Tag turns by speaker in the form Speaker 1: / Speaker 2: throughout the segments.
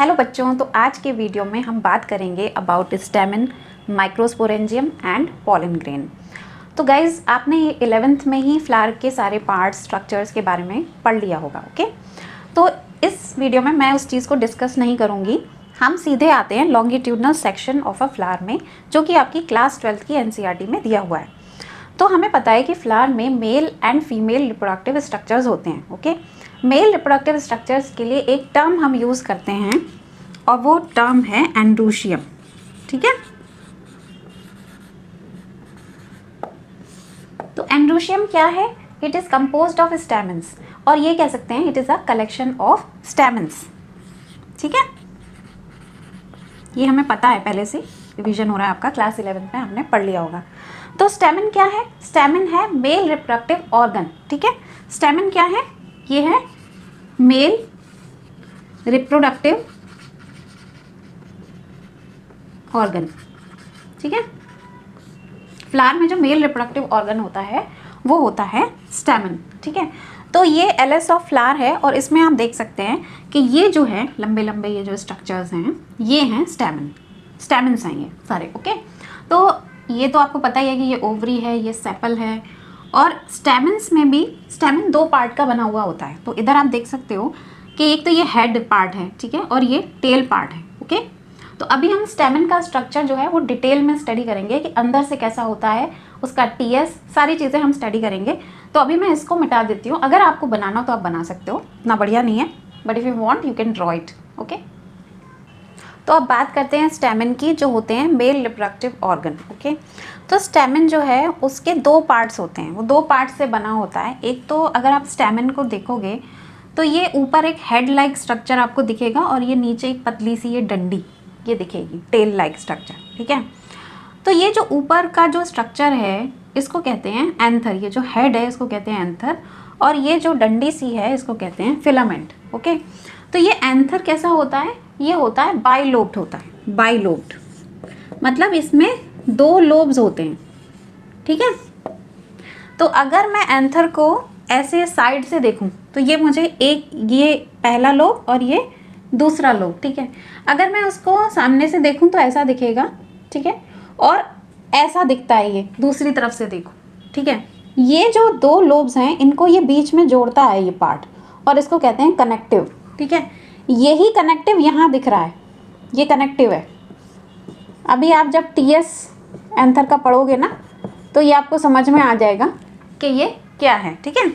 Speaker 1: Hello बच्चों, तो आज के वीडियो में हम बात करेंगे about स्टेमन, microsporangium and pollen grain. तो गाइज, आपने 11th में ही फ्लावर के सारे पार्ट्स, स्ट्रक्चर्स के बारे में पढ़ लिया होगा। ओके, तो इस वीडियो में मैं उस चीज़ को डिस्कस नहीं करूँगी। हम सीधे आते हैं longitudinal section of a flower में, जो कि आपकी क्लास 12th की NCERT में दिया हुआ है। तो हमें पता है कि फ्लावर में male and female reproductive structures होते हैं। ओके, मेल रिप्रोडक्टिव स्ट्रक्चर्स के लिए एक टर्म हम यूज़ करते हैं और वो टर्म है एंड्रोशियम। ठीक है, तो एंड्रोशियम क्या है? It is composed of stamens, और ये कह सकते हैं it is a collection of stamens. ठीक है, ये हमें पता है, पहले से रिवीजन हो रहा है आपका, क्लास 11th में हमने पढ़ लिया होगा। तो स्टैमेन क्या है? स्टैमेन है मेल रिप्रोडक्टिव ऑर्गन। ठीक है, स्टैमेन क्या है? ये है मेल रिप्रोडक्टिव ऑर्गन। ठीक है, फ्लावर में जो मेल रिप्रोडक्टिव ऑर्गन होता है वो होता है स्टैमेन। ठीक है, तो ये एलएस ऑफ फ्लावर है, और इसमें आप देख सकते हैं कि ये जो है लंबे लंबे ये जो स्ट्रक्चर्स हैं ये हैं स्टैमेन, स्टैमेन्स हैं ये सारे। ओके, तो ये तो आपको पता ही है कि ये ओवरी है, ये सेपल है, और स्टैमेन्स में भी स्टैमेन दो पार्ट का बना हुआ होता है। तो इधर आप देख सकते हो कि एक तो ये हेड पार्ट है, ठीक है, और ये टेल पार्ट है। ओके, तो अभी हम स्टैमेन का स्ट्रक्चर जो है वो डिटेल में स्टडी करेंगे कि अंदर से कैसा होता है, उसका टीएस, सारी चीज़ें हम स्टडी करेंगे। तो अभी मैं इसको मिटा देती हूँ। अगर आपको बनाना हो तो आप बना सकते हो, इतना बढ़िया नहीं है, but if you want you can draw it. Okay, तो अब बात करते हैं स्टैमेन की, जो होते हैं मेल रिप्रोडक्टिव ऑर्गन। ओके, तो स्टैमेन जो है उसके दो पार्ट्स होते हैं, वो दो पार्ट से बना होता है। एक तो अगर आप स्टैमेन को देखोगे तो ये ऊपर एक हेड लाइक स्ट्रक्चर आपको दिखेगा, और ये नीचे एक पतली सी ये डंडी ये दिखेगी, टेल लाइक स्ट्रक्चर। ठीक है, तो ये जो ऊपर का जो स्ट्रक्चर है इसको कहते हैं एंथर, ये जो हेड है इसको कहते हैं एंथर, और ये जो डंडी सी है इसको कहते हैं फिलामेंट। ओके, तो ये एंथर कैसा होता है? ये होता है बाइलोब्ड होता है, बाइलोब्ड मतलब इसमें दो लोब्स होते हैं। ठीक है, तो अगर मैं एंथर को ऐसे साइड से देखूं तो ये मुझे एक, ये पहला लोब और ये दूसरा लोब। ठीक है, अगर मैं उसको सामने से देखूं तो ऐसा दिखेगा। ठीक है, और ऐसा दिखता है ये दूसरी तरफ से देखो। ठीक है, ये जो दो लोब्स हैं इनको ये बीच में जोड़ता है ये पार्ट, और इसको कहते हैं कनेक्टिव। ठीक है, यही कनेक्टिव यहाँ दिख रहा है, ये कनेक्टिव है। अभी आप जब टीएस एंथर का पढ़ोगे ना तो ये आपको समझ में आ जाएगा कि ये क्या है। ठीक है,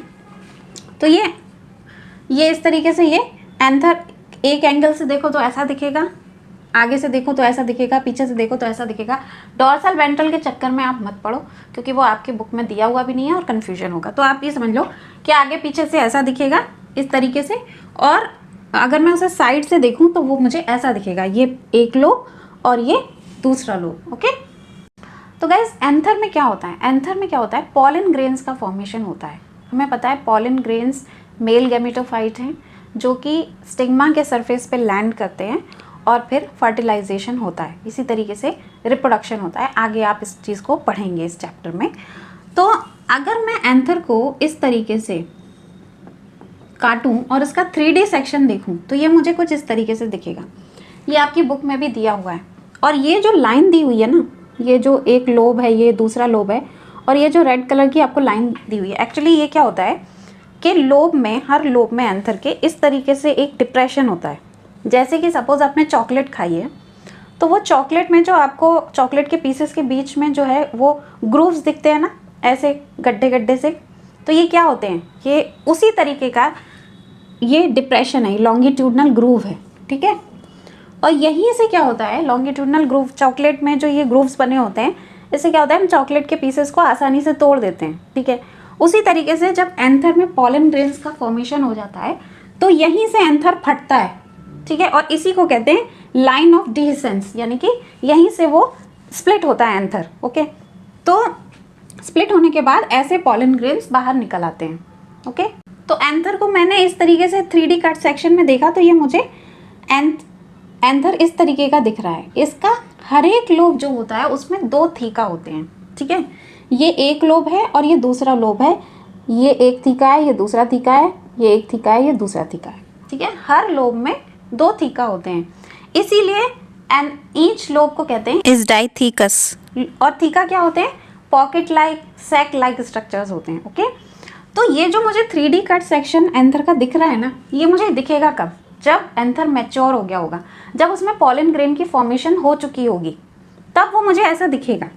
Speaker 1: तो ये इस तरीके से ये एंथर, एक एंगल से देखो तो ऐसा दिखेगा, आगे से देखो तो ऐसा दिखेगा, पीछे से देखो तो ऐसा दिखेगा। डॉर्सल वेंट्रल के चक्कर में आप मत पढ़ो, क्योंकि वो आपके बुक में दिया हुआ भी नहीं है और कन्फ्यूजन होगा। तो आप ये समझ लो कि आगे पीछे से ऐसा दिखेगा इस तरीके से, और अगर मैं उसे साइड से देखूं तो वो मुझे ऐसा दिखेगा, ये एक लोब और ये दूसरा लोब। ओके, तो गाइज एंथर में क्या होता है? एंथर में क्या होता है? पॉलन ग्रेन्स का फॉर्मेशन होता है। हमें पता है पॉलन ग्रेन्स मेल गैमेटोफाइट हैं, जो कि स्टिग्मा के सरफेस पे लैंड करते हैं, और फिर फर्टिलाइजेशन होता है। इसी तरीके से रिप्रोडक्शन होता है। आगे आप इस चीज़ को पढ़ेंगे इस चैप्टर में। तो अगर मैं एंथर को इस तरीके से काटूं और इसका 3D सेक्शन देखूं तो ये मुझे कुछ इस तरीके से दिखेगा। ये आपकी बुक में भी दिया हुआ है, और ये जो लाइन दी हुई है ना, ये जो एक लोब है, ये दूसरा लोब है, और ये जो रेड कलर की आपको लाइन दी हुई है, एक्चुअली ये क्या होता है कि लोब में, हर लोब में एंथर के इस तरीके से एक डिप्रेशन होता है। जैसे कि सपोज आपने चॉकलेट खाई है, तो वो चॉकलेट में जो आपको चॉकलेट के पीसेस के बीच में जो है वो ग्रूव्स दिखते हैं ना, ऐसे गड्ढे गड्ढे से, तो ये क्या होते हैं? ये उसी तरीके का ये डिप्रेशन है, लॉन्गिट्यूडनल ग्रूव है। ठीक है, और यहीं से क्या होता है, लॉन्गिट्यूडनल ग्रूव, चॉकलेट में जो ये ग्रूव्स बने होते हैं, इससे क्या होता है, हम चॉकलेट के पीसेस को आसानी से तोड़ देते हैं। ठीक है, उसी तरीके से जब एंथर में पॉलन ग्रेन्स का फॉर्मेशन हो जाता है तो यहीं से एंथर फटता है। ठीक है, और इसी को कहते हैं लाइन ऑफ डिहिसेंस, यानी कि यहीं से वो स्प्लिट होता है एंथर। ओके, तो स्प्लिट होने के बाद ऐसे पॉलन ग्रेन्स बाहर निकल आते हैं। ओके, तो एंथर को मैंने इस तरीके से 3D कट सेक्शन में देखा तो ये मुझे एंथर इस तरीके का दिख रहा है। इसका हर एक लोब जो होता है उसमें दो थीका होते हैं। ठीक है, ये एक लोब है और ये दूसरा लोब है, ये एक थीका है, ये दूसरा थीका है, ये एक थीका है, ये दूसरा थीका है। ठीक है, हर लोब में 2 थीका होते हैं, इसीलिए एन ईच लोब को कहते हैं इज डाइथीकस। और थीका क्या होते हैं? Pocket like, sac like structures होते हैं। ओके, तो ये जो मुझे 3D कट सेक्शन एंथर का दिख रहा है ना, ये मुझे दिखेगा कब? जब एंथर मैच्योर हो गया होगा, जब उसमें पॉलन ग्रेन की फॉर्मेशन हो चुकी होगी, तब वो मुझे ऐसा दिखेगा,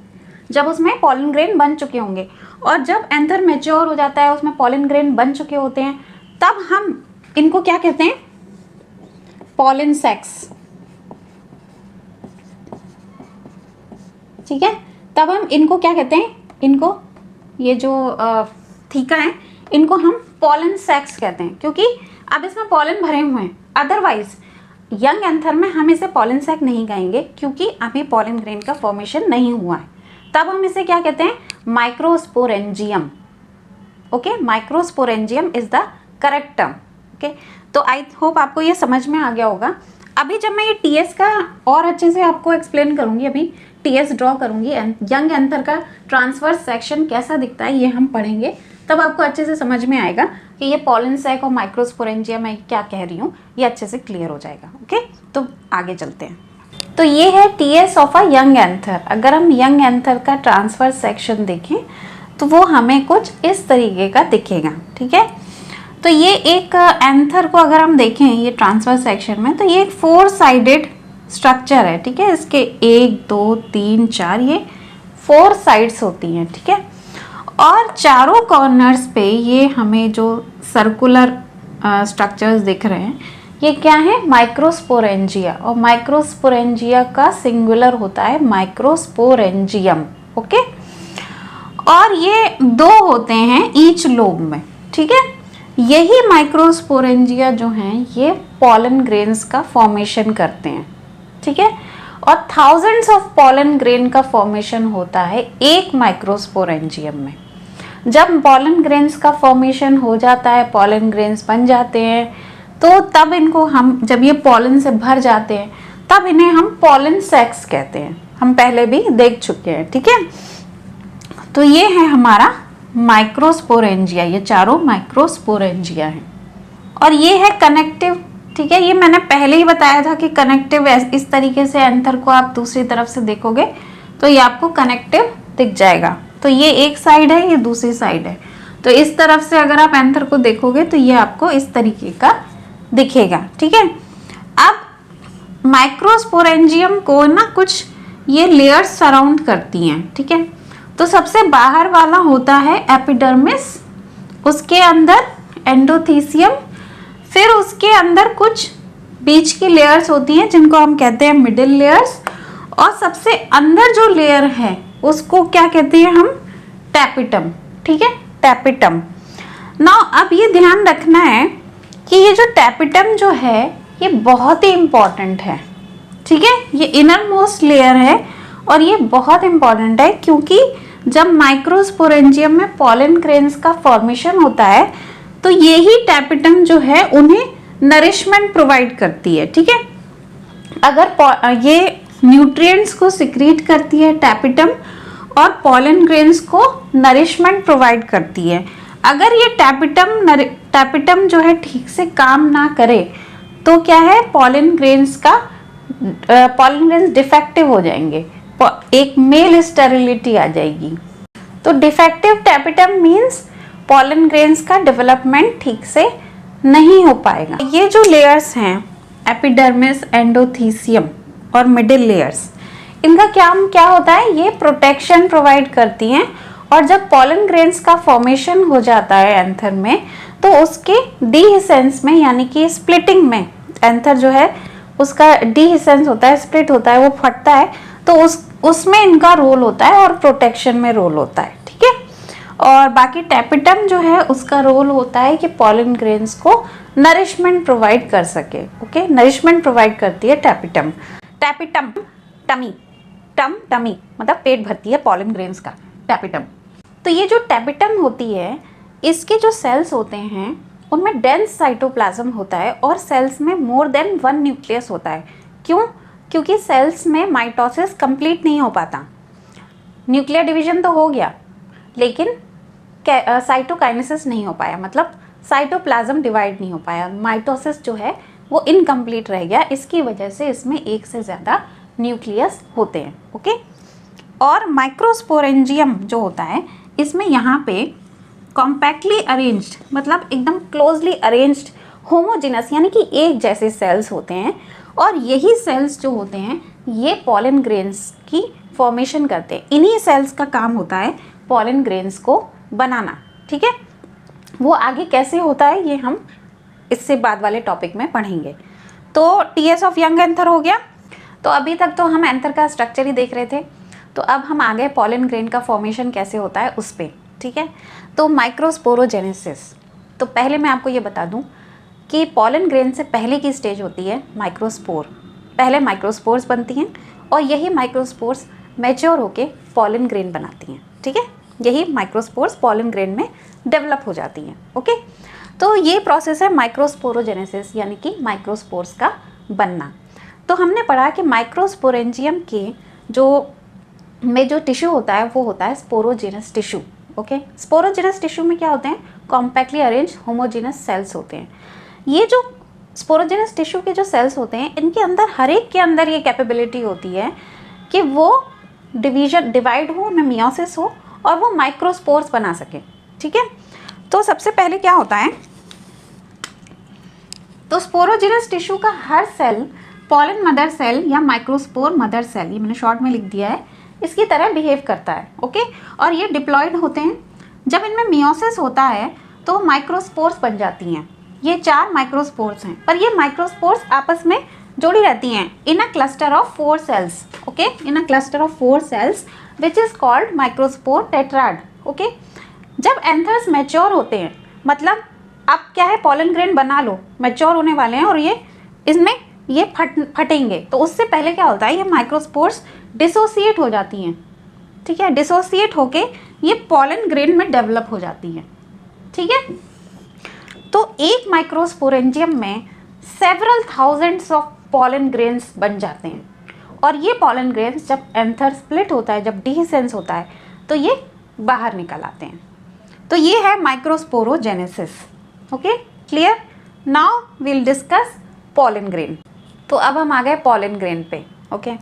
Speaker 1: जब उसमें पॉलन ग्रेन बन चुके होंगे। और जब एंथर मैच्योर हो जाता है, उसमें पॉलन ग्रेन बन चुके होते हैं, तब हम इनको क्या कहते हैं? पॉलन सैक्स। ठीक है, तब हम इनको क्या कहते हैं? इनको, ये जो थीका है, इनको हम पॉलन सैक्स कहते हैं, क्योंकि अब इसमें पॉलन भरे हुए हैं। अदरवाइज यंग एंथर में हम इसे पॉलन सैक नहीं कहेंगे, क्योंकि अभी पॉलन ग्रेन का फॉर्मेशन नहीं हुआ है। तब हम इसे क्या कहते हैं? Microsporangium. Okay, microsporangium is the correct term. Okay, तो आई होप आपको ये समझ में आ गया होगा। अभी जब मैं ये टीएस का और अच्छे से आपको एक्सप्लेन करूंगी, अभी टीएस ड्रॉ करूंगी, यंग एंथर का ट्रांसवर्स सेक्शन कैसा दिखता है ये हम पढ़ेंगे, तब आपको अच्छे से समझ में आएगा कि ये पॉलन सैक और माइक्रोस्पोरेंजियम मैं क्या कह रही हूँ, ये अच्छे से क्लियर हो जाएगा। ओके, तो आगे चलते हैं। तो ये है TS of a young anther. अगर हम यंग एंथर का ट्रांसवर्स सेक्शन देखें तो वो हमें कुछ इस तरीके का दिखेगा। ठीक है, तो ये एक एंथर को अगर हम देखें ये ट्रांसवर्स सेक्शन में, तो ये एक 4 साइडेड स्ट्रक्चर है। ठीक है, इसके 1 2 3 4 ये 4 साइड्स होती हैं। ठीक है, और चारों कॉर्नर्स पे ये हमें जो सर्कुलर स्ट्रक्चर्स दिख रहे हैं, ये क्या है? माइक्रोस्पोरेंजिया। और माइक्रोस्पोरेंजिया का सिंगुलर होता है माइक्रोस्पोरेंजियम। ओके, और ये 2 होते हैं ईच लोब में। ठीक है, यही माइक्रोस्पोरेंजिया जो हैं ये पॉलन ग्रेन्स का फॉर्मेशन करते हैं। ठीक है, और थाउजेंड्स ऑफ पॉलन ग्रेन का फॉर्मेशन होता है एक माइक्रोस्पोरेंजियम में। जब पॉलन ग्रेन्स का फॉर्मेशन हो जाता है, पॉलन ग्रेन्स बन जाते हैं, तो तब इनको हम, जब ये पॉलन से भर जाते हैं, तब इन्हें हम पॉलन सैक्स कहते हैं। हम पहले भी देख चुके हैं। ठीक है, तो ये है हमारा माइक्रोस्पोरेंजिया, ये चारों माइक्रोस्पोरेंजिया हैं। और ये है कनेक्टिव। ठीक है, ये मैंने पहले ही बताया था कि कनेक्टिव इस तरीके से एंथर को आप दूसरी तरफ से देखोगे तो ये आपको कनेक्टिव दिख जाएगा। तो ये एक साइड है, ये दूसरी साइड है। तो इस तरफ से अगर आप एंथर को देखोगे तो ये आपको इस तरीके का दिखेगा। ठीक है, अब माइक्रोस्पोरेंजियम को ना कुछ ये लेयर्स सराउंड करती हैं। ठीक है, तो सबसे बाहर वाला होता है एपिडर्मिस, उसके अंदर एंडोथीसियम, फिर उसके अंदर कुछ बीच की लेयर्स होती हैं जिनको हम कहते हैं मिडिल लेयर्स, और सबसे अंदर जो लेयर है उसको क्या कहते हैं हम? टैपिटम। ठीक है, टैपिटम। नाउ अब ये ध्यान रखना है कि ये जो टैपिटम जो है ये बहुत ही इम्पॉर्टेंट है। ठीक है, ये इनर मोस्ट लेयर है और ये बहुत इम्पॉर्टेंट है, क्योंकि जब माइक्रोस्पोरेंजियम में पॉलन ग्रेन्स का फॉर्मेशन होता है तो यही टैपिटम जो है उन्हें नरिशमेंट प्रोवाइड करती है। ठीक है, अगर ये न्यूट्रिएंट्स को सिक्रीट करती है टैपिटम, और पॉलन ग्रेन्स को नरिशमेंट प्रोवाइड करती है। अगर ये टैपिटम जो है ठीक से काम ना करे तो क्या है? पॉलन ग्रेन्स डिफेक्टिव हो जाएंगे, एक मेल स्टेरिलिटी आ जाएगी। तो defective tapetum means pollen grains का डेवलपमेंट ठीक से नहीं हो पाएगा। ये जो लेयर्स हैं एपिडर्मिस, एंडोथीसियम और मिडिल लेयर्स, इनका काम क्या होता है? ये प्रोटेक्शन प्रोवाइड करती हैं। और जब पॉलन ग्रेन्स का फॉर्मेशन हो जाता है एंथर में, तो उसके डीहिसेंस में, यानी कि स्प्लिटिंग में, एंथर जो है उसका डीहिसेंस होता है, स्प्लिट होता है, वो फटता है, तो उसमें इनका रोल होता है और प्रोटेक्शन में रोल होता है। ठीक है, और बाकी टैपिटम जो है उसका रोल होता है कि पॉलन ग्रेन्स को नरिशमेंट प्रोवाइड कर सके। ओके, नरिशमेंट प्रोवाइड करती है टैपिटम। टैपिटम टमी मतलब पेट भरती है पॉलन ग्रेन्स का, टैपिटम। तो ये जो टैपिटम होती है, इसके जो सेल्स होते हैं उनमें डेंस साइटोप्लाज्म होता है और सेल्स में मोर देन 1 न्यूक्लियस होता है। क्यों? क्योंकि सेल्स में माइटोसिस कंप्लीट नहीं हो पाता। न्यूक्लियर डिवीजन तो हो गया, लेकिन साइटोकाइनेसिस नहीं हो पाया, मतलब साइटोप्लाज्म डिवाइड नहीं हो पाया, माइटोसिस जो है वो इनकम्प्लीट रह गया, इसकी वजह से इसमें एक से ज़्यादा न्यूक्लियस होते हैं। ओके, और माइक्रोस्पोरेंजियम जो होता है इसमें यहाँ पे कॉम्पैक्टली अरेंज्ड, मतलब एकदम क्लोजली अरेंज्ड होमोजेनस यानी कि एक जैसे सेल्स होते हैं, और यही सेल्स जो होते हैं ये पॉलन ग्रेन्स की फॉर्मेशन करते हैं। इन्हीं सेल्स का काम होता है पॉलन ग्रेन्स को बनाना। ठीक है, वो आगे कैसे होता है ये हम इससे बाद वाले टॉपिक में पढ़ेंगे। तो टीएस ऑफ यंग एंथर हो गया। तो अभी तक तो हम एंथर का स्ट्रक्चर ही देख रहे थे, तो अब हम आ गए पॉलन ग्रेन का फॉर्मेशन कैसे होता है उस पर। ठीक है, तो माइक्रोस्पोरोजेनेसिस। तो पहले मैं आपको ये बता दूं कि पॉलन ग्रेन से पहले की स्टेज होती है माइक्रोस्पोर। पहले माइक्रोस्पोर्स बनती हैं और यही माइक्रोस्पोर्स मैच्योर होके पॉलन ग्रेन बनाती हैं। ठीक है, यही माइक्रोस्पोर्स पॉलन ग्रेन में डेवलप हो जाती हैं। ओके, तो ये प्रोसेस है माइक्रोस्पोरोजेनेसिस यानी कि माइक्रोस्पोर्स का बनना। तो हमने पढ़ा कि माइक्रोस्पोरेंजियम के जो टिश्यू होता है वो होता है sporogenous tissue. Okay, sporogenous tissue में क्या होते हैं, कॉम्पैक्टली अरेंज होमोजेनस सेल्स होते हैं। ये जो स्पोरोजेनस टिश्यू के जो सेल्स होते हैं इनके अंदर हर एक के अंदर ये कैपेबिलिटी होती है कि वो डिवाइड हो, उनमें मियोसिस हो और वो माइक्रोस्पोर्स बना सके। ठीक है, तो सबसे पहले क्या होता है, तो स्पोरोजेनस टिश्यू का हर सेल पॉलन मदर सेल या माइक्रोस्पोर मदर सेल, ये मैंने शॉर्ट में लिख दिया है, इसकी तरह बिहेव करता है। ओके, और ये डिप्लॉयड होते हैं। जब इनमें मियोसिस होता है तो माइक्रोस्पोर्स बन जाती हैं। ये 4 माइक्रोस्पोर्स हैं, पर ये माइक्रोस्पोर्स आपस में जुड़ी रहती हैं in a cluster of 4 cells. Okay, in a cluster of 4 cells which is called microspore tetrad. Okay, जब एंथर्स मैच्योर होते हैं, मतलब अब क्या है, पॉलन ग्रेन बना लो, मैच्योर होने वाले हैं और ये इसमें ये फटेंगे, तो उससे पहले क्या होता है, ये माइक्रोस्पोर्स डिसोसिएट हो जाती हैं। ठीक है, डिसोसिएट होके ये पॉलन ग्रेन में डेवलप हो जाती हैं। ठीक है, तो एक माइक्रोस्पोरेंजियम में several thousands of pollen grains बन जाते हैं, और ये पॉलन ग्रेन्स जब एंथर स्प्लिट होता है, जब डिसेंस होता है, तो ये बाहर निकल आते हैं। तो ये है microsporogenesis. Okay, clear. Now will discuss pollen grain. तो अब हम आ गए पॉलन ग्रेन पे। ओके,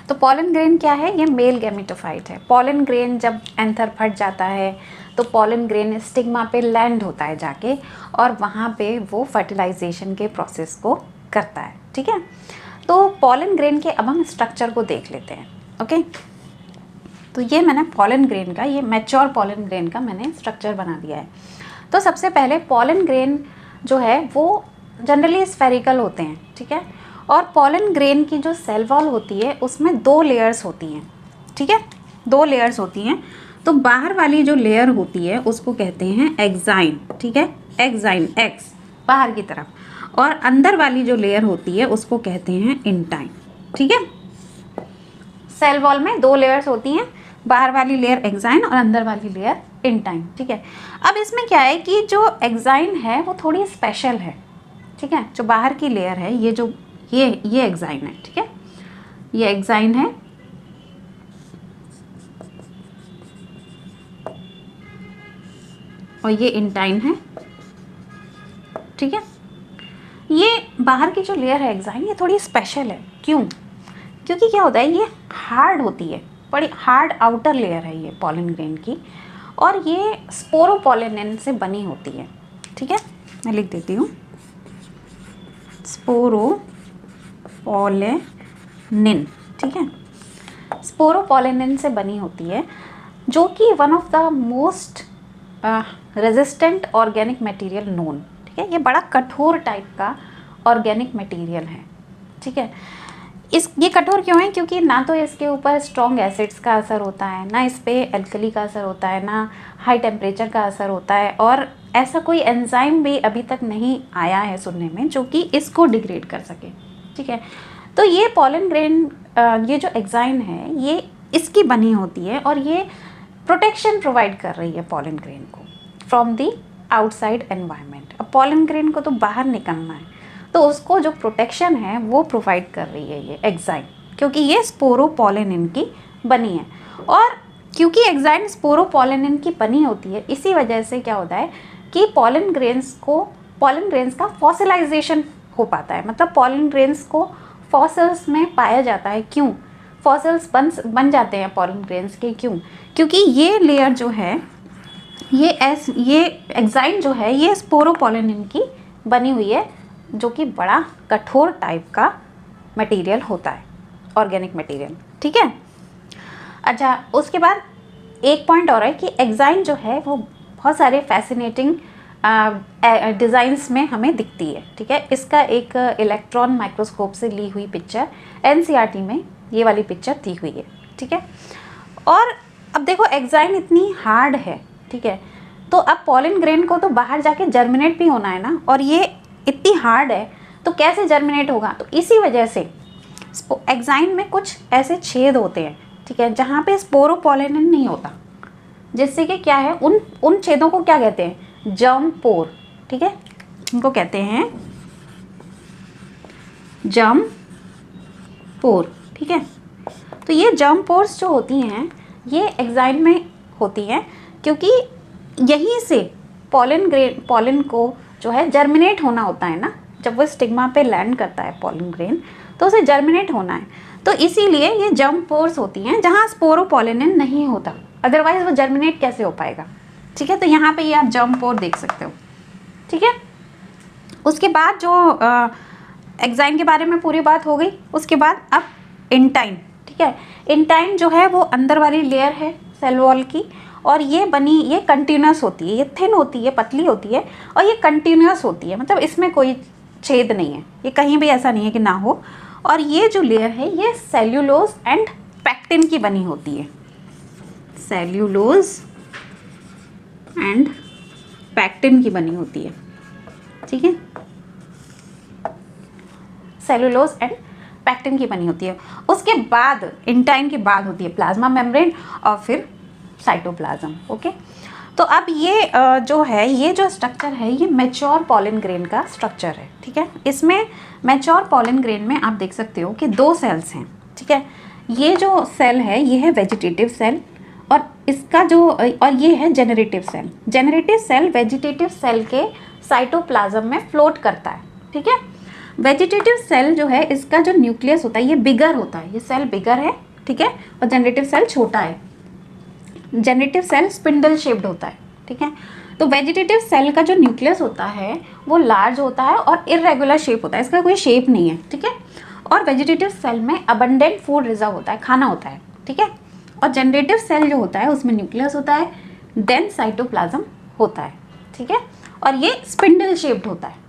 Speaker 1: तो पॉलन ग्रेन क्या है, ये मेल गैमेटोफाइट है। पॉलन ग्रेन जब एंथर फट जाता है तो पॉलन ग्रेन स्टिग्मा पे लैंड होता है जाके, और वहाँ पे वो फर्टिलाइजेशन के प्रोसेस को करता है। ठीक है, तो पॉलन ग्रेन के अब हम स्ट्रक्चर को देख लेते हैं। ओके, तो ये मैंने पॉलन ग्रेन का, ये मैच्योर पॉलन ग्रेन का मैंने स्ट्रक्चर बना दिया है। तो सबसे पहले पॉलन ग्रेन जो है वो जनरली स्फेरिकल होते हैं। ठीक है, और पॉलन ग्रेन की जो सेल वॉल होती है उसमें 2 लेयर्स होती हैं। ठीक है, 2 लेयर्स होती हैं। तो बाहर वाली जो लेयर होती है उसको कहते हैं एक्साइन। ठीक है, एक्साइन, एक्स बाहर की तरफ, और अंदर वाली जो लेयर होती है उसको कहते हैं इंटाइन। ठीक है, सेल वॉल में 2 लेयर्स होती हैं, बाहर वाली लेयर एक्साइन और अंदर वाली लेयर इंटाइन। ठीक है, अब इसमें क्या है कि जो एक्साइन है वो थोड़ी स्पेशल है। ठीक है, जो बाहर की लेयर है, ये जो ये एक्साइन है। ठीक है, ये एक्साइन है, और ये इंटाइन है। ठीक है, ये बाहर की जो लेयर है एक्साइन, ये थोड़ी स्पेशल है। क्यों? क्योंकि क्या होता है, ये हार्ड होती है, बड़ी हार्ड आउटर लेयर है ये पॉलन ग्रेन की, और ये स्पोरोपोलेनिन से बनी होती है। ठीक है, मैं लिख देती हूँ, स्पोरोपोलेनिन। ठीक है, स्पोरोपोलेनिन से बनी होती है, जो कि one of the most resistant organic material known. ठीक है, ये बड़ा कठोर टाइप का ऑर्गेनिक मटेरियल है। ठीक है, ये कठोर क्यों है? क्योंकि ना तो इसके ऊपर स्ट्रॉन्ग एसिड्स का असर होता है, ना इस पे एल्कली का असर होता है, ना हाई टेम्परेचर का असर होता है, और ऐसा कोई एंजाइम भी अभी तक नहीं आया है सुनने में जो कि इसको डिग्रेड कर सके। ठीक है, तो ये पॉलन ग्रेन, ये जो एक्साइन है ये इसकी बनी होती है, और ये प्रोटेक्शन प्रोवाइड कर रही है पॉलन ग्रेन को फ्रॉम दी आउटसाइड एनवायरनमेंट। अब पॉलन ग्रेन को तो बाहर निकलना है, तो उसको जो प्रोटेक्शन है वो प्रोवाइड कर रही है ये एक्साइन, क्योंकि ये स्पोरोपोलेनिन की बनी है। और क्योंकि एक्साइन स्पोरोपोलेनिन की बनी होती है, इसी वजह से क्या होता है कि पॉलन ग्रेन्स का फॉसिलाइजेशन हो पाता है, मतलब पॉलन ग्रेन्स को फॉसिल्स में पाया जाता है। क्यों फॉसिल्स बन जाते हैं पॉलन ग्रेन्स के? क्यों? क्योंकि ये लेयर जो है, ये एक्साइन जो है, ये स्पोरोपोलिन की बनी हुई है, जो कि बड़ा कठोर टाइप का मटेरियल होता है, ऑर्गेनिक मटेरियल। ठीक है। अच्छा, उसके बाद एक पॉइंट और है कि एक्साइन जो है वो बहुत सारे फैसिनेटिंग डिज़ाइंस में हमें दिखती है। ठीक है। इसका एक इलेक्ट्रॉन माइक्रोस्कोप से ली हुई पिक्चर एनसीईआरटी में ये वाली पिक्चर दी हुई है। ठीक है। और अब देखो एक्साइन इतनी हार्ड है, ठीक है, तो अब पॉलन ग्रेन को तो बाहर जाके जर्मिनेट भी होना है ना, और ये इतनी हार्ड है तो कैसे जर्मिनेट होगा? तो इसी वजह से एक्साइन में कुछ ऐसे छेद होते हैं, ठीक है, जहाँ पे स्पोरोपोलिन नहीं होता, जिससे कि क्या है, उन छेदों को क्या कहते हैं? जर्म पोर। ठीक है, उनको कहते हैं जर्म पोर। ठीक है। तो ये जर्म पोर्स जो होती हैं ये एक्साइन में होती हैं, क्योंकि यहीं से पॉलन को जो है जर्मिनेट होना होता है ना, जब वो स्टिग्मा पे लैंड करता है पॉलन ग्रेन तो उसे जर्मिनेट होना है, तो इसीलिए ये जर्म पोर्स होती हैं जहाँ स्पोरोपोलिन नहीं होता, अदरवाइज वो जर्मिनेट कैसे हो पाएगा? ठीक है। तो यहाँ पे ये आप जर्म पोर देख सकते हो। ठीक है। उसके बाद जो एक्साइन के बारे में पूरी बात हो गई, उसके बाद अब इंटाइन। ठीक है। इंटाइन जो है वो अंदर वाली लेयर है सेल वॉल की, और ये कंटिन्यूस होती है, ये थिन होती है, पतली होती है, और ये कंटिन्यूस होती है, मतलब इसमें कोई छेद नहीं है, ये कहीं भी ऐसा नहीं है कि ना हो। और ये जो लेयर है ये सेल्यूलोज एंड पैक्टिन की बनी होती है, सेल्यूलोज एंड पैक्टिन की बनी होती है। ठीक है। सेल्यूलोज एंड पैक्टिन की बनी होती है। उसके बाद इंटाइन के बाद होती है प्लाज्मा मेम्ब्रेन और फिर साइटोप्लाज्म। ओके। तो अब ये जो स्ट्रक्चर है ये मैच्योर पॉलन ग्रेन का स्ट्रक्चर है। ठीक है। इसमें मैच्योर पॉलन ग्रेन में आप देख सकते हो कि 2 सेल्स हैं। ठीक है। ये जो सेल है ये है वेजिटेटिव सेल, और इसका और ये है generative cell. Generative cell vegetative cell के साइटोप्लाज्म में फ्लोट करता है। ठीक है। वेजिटेटिव सेल जो है इसका जो न्यूक्लियस होता है ये बिगर होता है, ये सेल बिगर है। ठीक है। और जेनरेटिव सेल छोटा है। जेनरेटिव सेल स्पिंडल शेप्ड होता है। ठीक है। तो वेजिटेटिव सेल का जो न्यूक्लियस होता है वो लार्ज होता है और इर्रेगुलर शेप होता है, इसका कोई शेप नहीं है। ठीक है। और वेजिटेटिव सेल में अबंडेंट फूड रिजर्व होता है, खाना होता है। ठीक है। और जनरेटिव सेल जो होता है उसमें न्यूक्लियस होता है, देन साइटोप्लाज्म होता है। ठीक है। और ये स्पिंडल शेप्ड होता है।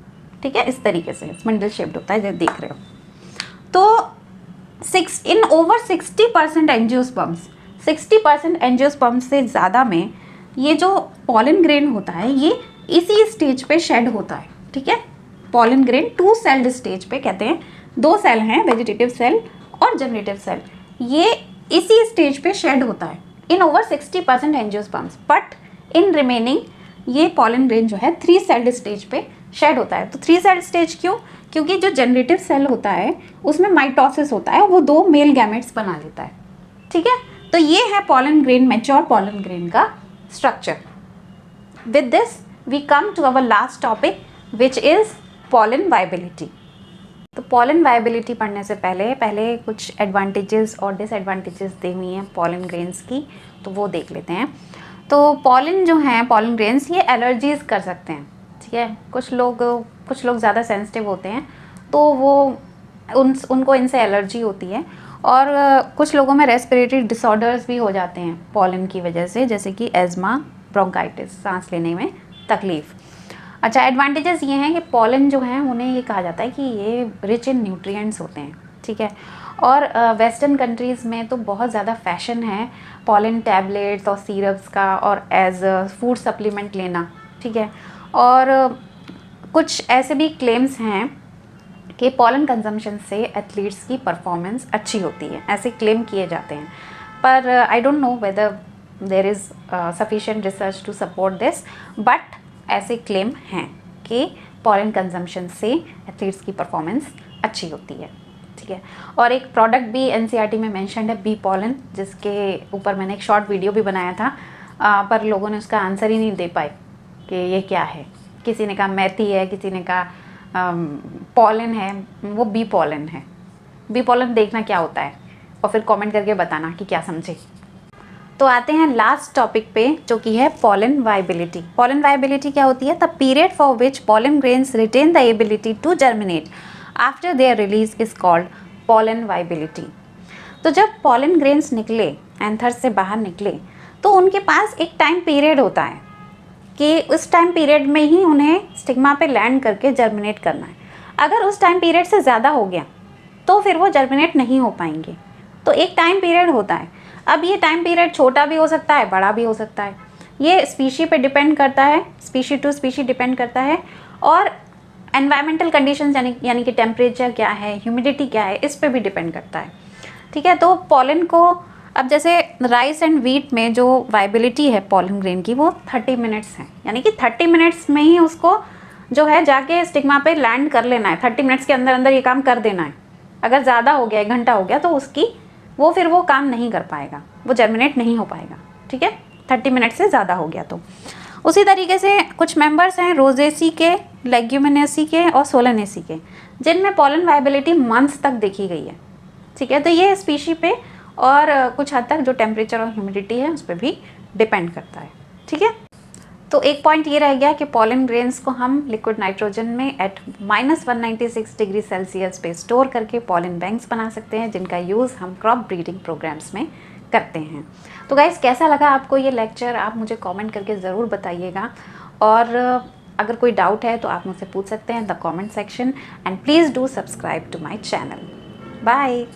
Speaker 1: ठीक है। इस तरीके से स्पिंडल शेप्ड होता है, जो देख रहे हो। तो इन ओवर 60% एंजियोस्पर्म्स, 60% एंजियोस्पर्म्स से ज़्यादा में ये जो पॉलन ग्रेन होता है ये इसी स्टेज पे शेड होता है। ठीक है। पॉलन ग्रेन 2 सेल्ड स्टेज पे, कहते हैं 2 सेल हैं, वेजिटेटिव सेल और जनरेटिव सेल, ये इसी स्टेज पे शेड होता है इन over 60% angiosperms. But in remaining ये पॉलन ग्रेन जो है 3 सेल्ड स्टेज पे शेड होता है। तो 3 सेल्ड स्टेज क्यों? क्योंकि जो जनरेटिव सेल होता है उसमें माइटोसिस होता है, वो 2 मेल गैमेट्स बना लेता है। ठीक है। तो ये है pollen grain, mature pollen grain का structure. With this we come to our last topic which is pollen viability. तो पॉलन वायबिलिटी पढ़ने से पहले कुछ एडवांटेजेस और डिसएडवांटेजेस दी हुई हैं पॉलन ग्रेन्स की, तो वो देख लेते हैं। तो पॉलन जो हैं, पॉलन ग्रेन्स, ये एलर्जीज कर सकते हैं। ठीक है। कुछ लोग ज़्यादा सेंसिटिव होते हैं तो वो उनको इनसे एलर्जी होती है, और कुछ लोगों में रेस्पिरेटरी डिसऑर्डर्स भी हो जाते हैं पॉलन की वजह से, जैसे कि एज़मा, ब्रोंकाइटिस, सांस लेने में तकलीफ़। अच्छा, एडवांटेजेस ये हैं कि पॉलन जो हैं उन्हें ये कहा जाता है कि ये रिच इन न्यूट्रिएंट्स होते हैं। ठीक है। और वेस्टर्न कंट्रीज़ में तो बहुत ज़्यादा फैशन है पॉलन टैबलेट्स और सिरप्स का, और एज फूड सप्लीमेंट लेना। ठीक है। और कुछ ऐसे भी क्लेम्स हैं कि पॉलन कंजम्पशन से एथलीट्स की परफॉर्मेंस अच्छी होती है, ऐसे क्लेम किए जाते हैं। पर I don't know whether there is sufficient research to support this, but ऐसे क्लेम हैं कि पॉलन कंजम्पशन से एथलीट्स की परफॉर्मेंस अच्छी होती है। ठीक है। और एक प्रोडक्ट भी एनसीईआरटी में मेंशन्ड है, बी पॉलन, जिसके ऊपर मैंने एक शॉर्ट वीडियो भी बनाया था, पर लोगों ने उसका आंसर ही नहीं दे पाए कि ये क्या है। किसी ने कहा मेथी है, किसी ने कहा पॉलन है वो बी पॉलन है। बी पॉलन देखना क्या होता है और फिर कमेंट करके बताना कि क्या समझे। तो आते हैं लास्ट टॉपिक पे, जो कि है पॉलन वाइबिलिटी। पॉलन वाइबिलिटी क्या होती है? The period for which pollen grains retain the ability to germinate after their release is called pollen viability. तो जब पॉलन ग्रेन्स निकले, एंथर से बाहर निकले, तो उनके पास एक टाइम पीरियड होता है कि उस टाइम पीरियड में ही उन्हें स्टिग्मा पे लैंड करके जर्मिनेट करना है। अगर उस टाइम पीरियड से ज़्यादा हो गया तो फिर वो जर्मिनेट नहीं हो पाएंगे। तो एक टाइम पीरियड होता है। अब ये टाइम पीरियड छोटा भी हो सकता है, बड़ा भी हो सकता है। ये स्पीशी पे डिपेंड करता है, स्पीशी टू स्पीशी डिपेंड करता है, और एनवायरमेंटल कंडीशंस यानी कि टेम्परेचर क्या है, ह्यूमिडिटी क्या है, इस पे भी डिपेंड करता है। ठीक है, तो पॉलन को अब जैसे राइस एंड व्हीट में जो वाइबिलिटी है पॉलन ग्रेन की वो 30 मिनट्स है, यानी कि 30 मिनट्स में ही उसको जो है जाके स्टिग्मा पे लैंड कर लेना है। 30 मिनट्स के अंदर अंदर ये काम कर देना है। अगर ज़्यादा हो गया, 1 घंटा हो गया, तो उसकी फिर वो काम नहीं कर पाएगा, वो जर्मिनेट नहीं हो पाएगा। ठीक है, 30 मिनट से ज़्यादा हो गया तो। उसी तरीके से कुछ मेंबर्स हैं रोजेसी के, लेग्यूमिनेसी के और सोलेनेसी के, जिनमें पॉलन वाइबिलिटी मंथ्स तक देखी गई है। ठीक है, तो ये स्पीशी पे और कुछ हद तक जो टेम्परेचर और ह्यूमिडिटी है उस पर भी डिपेंड करता है। ठीक है, तो एक पॉइंट ये रह गया कि पॉलन ग्रेन्स को हम लिक्विड नाइट्रोजन में एट -196 डिग्री सेल्सियस पे स्टोर करके पॉलन बैंक्स बना सकते हैं, जिनका यूज़ हम क्रॉप ब्रीडिंग प्रोग्राम्स में करते हैं। तो गाइस, कैसा लगा आपको ये लेक्चर? आप मुझे कमेंट करके ज़रूर बताइएगा, और अगर कोई डाउट है तो आप मुझसे पूछ सकते हैं the comment section, and please do subscribe to my channel. Bye.